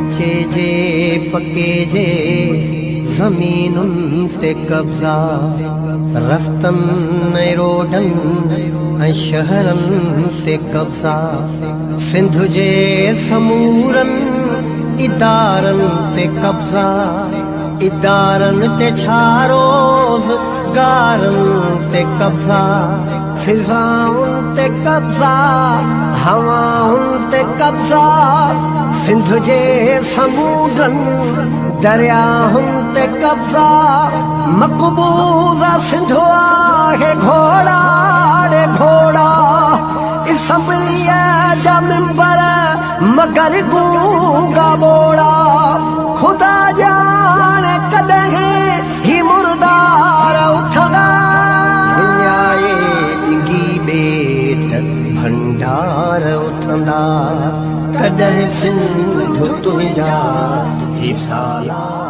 कच्चे जे पक्के जे ज़मीनुन ते कब्ज़ा, रस्तन ऐं रोडन ऐं शहरन ते कब्ज़ा, सिंध जे समूरन इदारन ते कब्ज़ा, इदारन ते छा रोज़गारन ते कब्ज़ा, फिज़ाउन ते कब्ज़ा, हवाउन ते कब्ज़ा, सिंध जे समूरन दरियाहुन ते कब्ज़ा, मक़बूज़ा सिंध आहे घोड़ा रे घोड़ा, असम्बलीअ जा मिंबर मगर गूंगा ॿोड़ा, ख़ुदा ॼाणे कॾहिं ही मुर्दार उथंदा, विञाए ॾिघी ॿेट भंडार उथंदा, कॾहिं सिंध तुंहिंजा ही साला